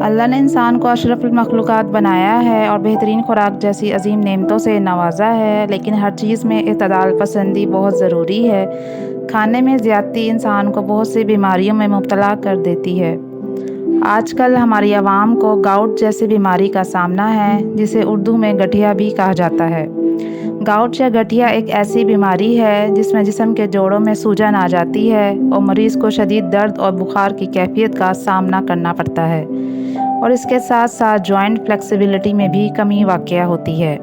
अल्लाह ने इंसान को अशरफुल मखलूक़ात बनाया है और बेहतरीन खुराक जैसी अजीम नेमतों से नवाजा है, लेकिन हर चीज़ में इत्तदाल पसंदी बहुत ज़रूरी है। खाने में ज़्यादती इंसान को बहुत सी बीमारियों में मुब्तला कर देती है। आजकल हमारी आवाम को गाउट जैसी बीमारी का सामना है, जिसे उर्दू में गठिया भी कहा जाता है। गाउट या गठिया एक ऐसी बीमारी है जिसमें जिस्म के जोड़ों में सूजन आ जाती है और मरीज़ को शदीद दर्द और बुखार की कैफियत का सामना करना पड़ता है, और इसके साथ साथ जॉइंट फ्लेक्सिबिलिटी में भी कमी वाक़या होती है।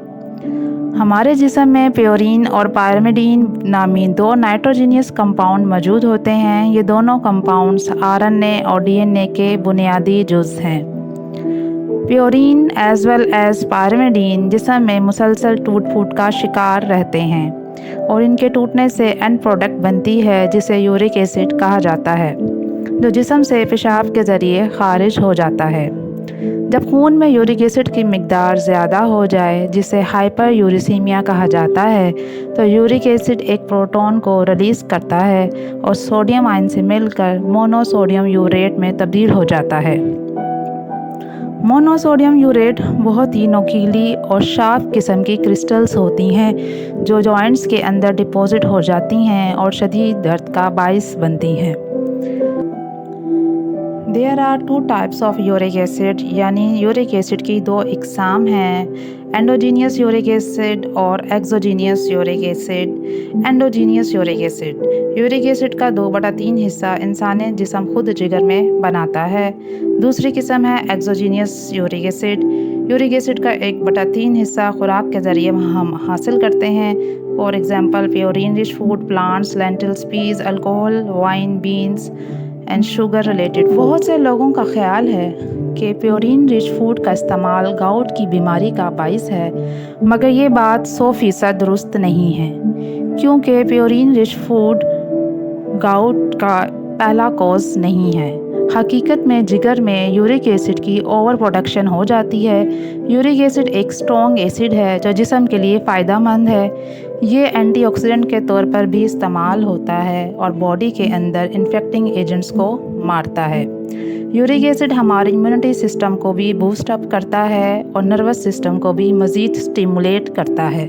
हमारे जिस्म में प्योरीन और पायरिमिडीन नामी दो नाइट्रोजीनियस कंपाउंड मौजूद होते हैं। ये दोनों कंपाउंड्स आरएनए और डीएनए के बुनियादी जुज़ हैं। प्योरीन एज़ वेल एज़ पायरिमिडीन जिस्म में मुसलसल टूट फूट का शिकार रहते हैं और इनके टूटने से एंड प्रोडक्ट बनती है जिसे यूरिक एसिड कहा जाता है, जो जिस्म से पेशाब के ज़रिए खारिज हो जाता है। जब खून में यूरिक एसिड की मिकदार ज़्यादा हो जाए, जिसे हाइपर यूरिसीमिया कहा जाता है, तो यूरिक एसिड एक प्रोटॉन को रिलीज़ करता है और सोडियम आयन से मिलकर मोनोसोडियम यूरेट में तब्दील हो जाता है। मोनोसोडियम यूरेट बहुत ही नुकीली और शार्प किस्म की क्रिस्टल्स होती हैं, जो जॉइंट्स के अंदर डिपॉजिट हो जाती हैं और शदीद दर्द का बाइस बनती हैं। There are two types of uric acid, यानी यूरिक एसिड की दो इकसाम हैं, एंडोजीनियस यूरिक एसिड और exogenous uric acid. Endogenous uric acid का 2/3 हिस्सा इंसानी जिस्म खुद जिगर में बनाता है। दूसरी किस्म है एक्सोजीनियस यूरिक एसिड का 1/3 हिस्सा खुराक के ज़रिए हम हासिल करते हैं। For example purine rich food, plants, lentils, peas, alcohol, wine, beans and sugar related. बहुत से लोगों का ख्याल है कि प्योरीन रिच फूड का इस्तेमाल गाउट की बीमारी का बाइस है, मगर ये बात 100% दुरुस्त नहीं है, क्योंकि प्योरीन रिच फूड गाउट का पहला कॉज नहीं है। हकीकत में जिगर में यूरिक एसिड की ओवर प्रोडक्शन हो जाती है। यूरिक एसिड एक स्ट्रॉन्ग एसिड है जो जिस्म के लिए फ़ायदेमंद है। ये एंटीऑक्सीडेंट के तौर पर भी इस्तेमाल होता है और बॉडी के अंदर इन्फेक्टिंग एजेंट्स को मारता है। यूरिक एसिड हमारे इम्यूनिटी सिस्टम को भी बूस्ट अप करता है और नर्वस सिस्टम को भी मज़ीद स्टिमुलेट करता है।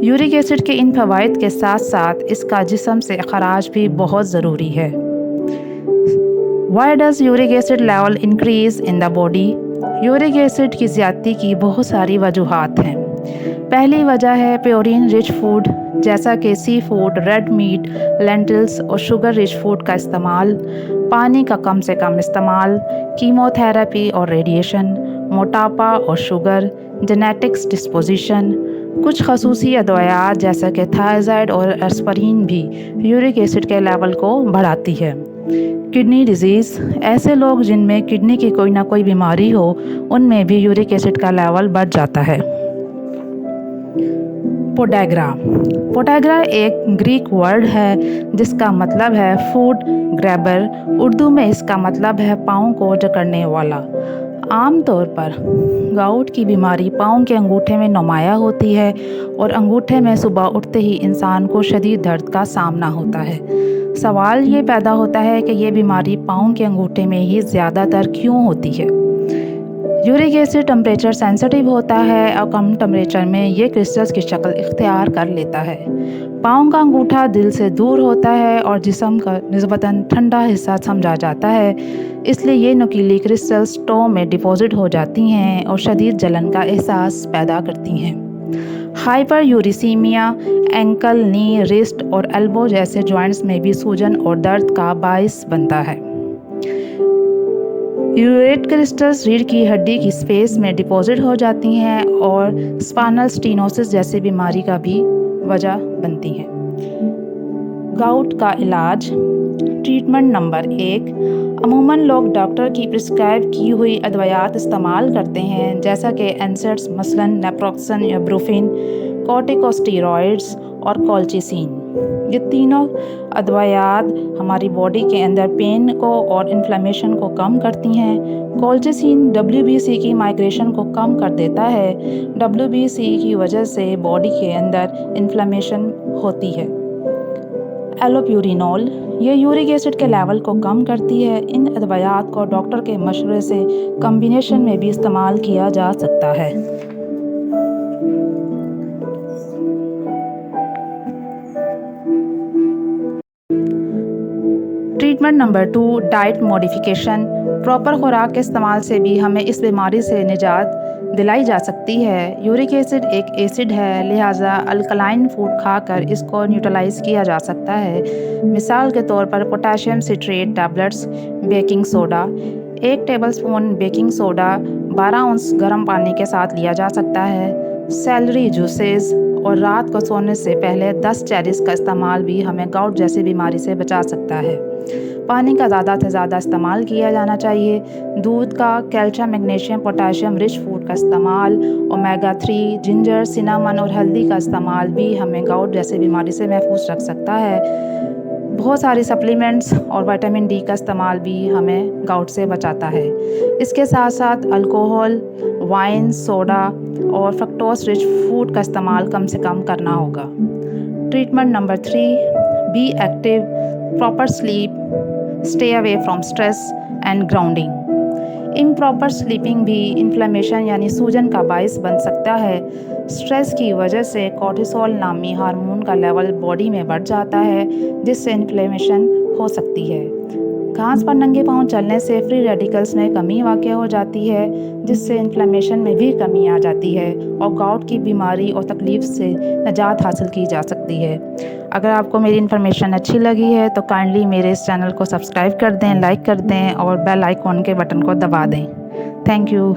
यूरिक एसिड के इन फ़वाइद के साथ साथ इसका जिस्म से खराज भी बहुत ज़रूरी है। Why does uric acid level increase in the body? Uric acid की ज़्यादती की बहुत सारी वजूहात हैं। पहली वजह है प्योरीन रिच फूड, जैसा कि sea food, red meat, lentils और शुगर रिच फूड का इस्तेमाल, पानी का कम से कम इस्तेमाल, कीमोथेरेपी और रेडिएशन, मोटापा और शुगर, जेनेटिक्स डिस्पोजिशन। कुछ खसूसी अदवायात जैसा कि थायराइड और एस्पिरिन भी यूरिक एसिड के लेवल को बढ़ाती है। किडनी डिजीज़, ऐसे लोग जिनमें किडनी की कोई ना कोई बीमारी हो, उनमें भी यूरिक एसिड का लेवल बढ़ जाता है। पोडाग्रा एक ग्रीक वर्ड है जिसका मतलब है फूड ग्रैबर। उर्दू में इसका मतलब है पाँव को जकड़ने वाला। आम तौर पर गाउट की बीमारी पाँव के अंगूठे में नुमायाँ होती है और अंगूठे में सुबह उठते ही इंसान को शदीद दर्द का सामना होता है। सवाल ये पैदा होता है कि ये बीमारी पाँव के अंगूठे में ही ज़्यादातर क्यों होती है? यूरिक एसिड टेम्परेचर सेंसिटिव होता है और कम टेम्परेचर में ये क्रिस्टल्स की शक्ल इख्तियार कर लेता है। पाँव का अंगूठा दिल से दूर होता है और जिस्म का निस्बतन ठंडा हिस्सा समझा जाता है, इसलिए ये नुकीली क्रिस्टल्स टो में डिपॉजिट हो जाती हैं और शदीद जलन का एहसास पैदा करती हैं। हाइपर यूरिसीमिया एंकल, नी, रिस्ट और एल्बो जैसे जॉइंट्स में भी सूजन और दर्द का बाइस बनता है। यूरेट क्रिस्टल्स रीढ़ की हड्डी की स्पेस में डिपॉजिट हो जाती हैं और स्पाइनल स्टीनोसिस जैसी बीमारी का भी वजह बनती हैं। गाउट का इलाज। ट्रीटमेंट नंबर 1, अमूमन लोग डॉक्टर की प्रिस्क्राइब की हुई अदवायात इस्तेमाल करते हैं, जैसा कि एनसेड्स मसलन नेप्रोक्सन या ब्रूफिन, कॉर्टिकोस्टेरॉइड्स और कोल्चिसिन। ये तीनों अदवायात हमारी बॉडी के अंदर पेन को और इन्फ्लेमेशन को कम करती हैं। कोल्चिसिन WBC की माइग्रेशन को कम कर देता है। WBC की वजह से बॉडी के अंदर इन्फ्लेमेशन होती है। एलोप्यूरिनोल یہ یورک ایسڈ کے لیول کو کم کرتی ہے۔ ان ادویات کو ڈاکٹر کے مشورے سے کمبینیشن میں بھی استعمال کیا جا سکتا ہے۔ Treatment number 2، diet modification. Proper خوراک کے استعمال سے بھی ہمیں اس بیماری سے نجات دلائی جا سکتی ہے۔ یورک ایسڈ ایک ایسڈ ہے، لہٰذا الکلائن فوڈ کھا کر اس کو نیوٹرلائز کیا جا سکتا ہے۔ مثال کے طور پر potassium citrate tablets, baking soda. 1 tablespoon baking soda 12 ounce گرم پانی کے ساتھ لیا جا سکتا ہے۔ سیلری جوسز اور رات کو سونے سے پہلے 10 چیریز کا استعمال بھی ہمیں گاؤٹ جیسی بیماری سے بچا سکتا ہے۔ پانی کا زیادہ سے زیادہ استعمال کیا جانا چاہیے۔ دودھ کا calcium, magnesium, potassium rich food کا استعمال، اومیگا 3، جنجر، سنامن اور ہلدی کا استعمال بھی ہمیں گاؤٹ جیسی بیماری سے محفوظ رکھ سکتا ہے۔ بہت ساری سپلیمنٹس اور وٹامن ڈی کا استعمال بھی ہمیں گاؤٹ سے بچاتا ہے۔ اس کے ساتھ ساتھ الکوہل، وائن، سوڈا اور فرکٹوز رچ فوڈ کا استعمال کم سے کم کرنا ہوگا۔ Treatment number 3، be active, proper sleep, stay away from stress and grounding. Improper sleeping بھی انفلیمیشن یعنی سوجن کا باعث بن سکتا ہے۔ اسٹریس کی وجہ سے کورٹیسول نامی ہارمون کا لیول باڈی میں بڑھ جاتا ہے، جس سے انفلیمیشن ہو سکتی ہے۔ گھاس پر ننگے پاؤں چلنے سے فری ریڈیکلز میں کمی واقع ہو جاتی ہے، جس سے انفلیمیشن میں بھی کمی آ جاتی ہے اور گاؤٹ کی بیماری اور تکلیف سے نجات حاصل کی جا سکتی ہے۔ اگر آپ کو میری انفارمیشن اچھی لگی ہے تو کائنڈلی میرے اس چینل کو سبسکرائب کر دیں، لائک کر دیں اور بیل آئیکن کے بٹن کو دبا دیں۔ Thank you.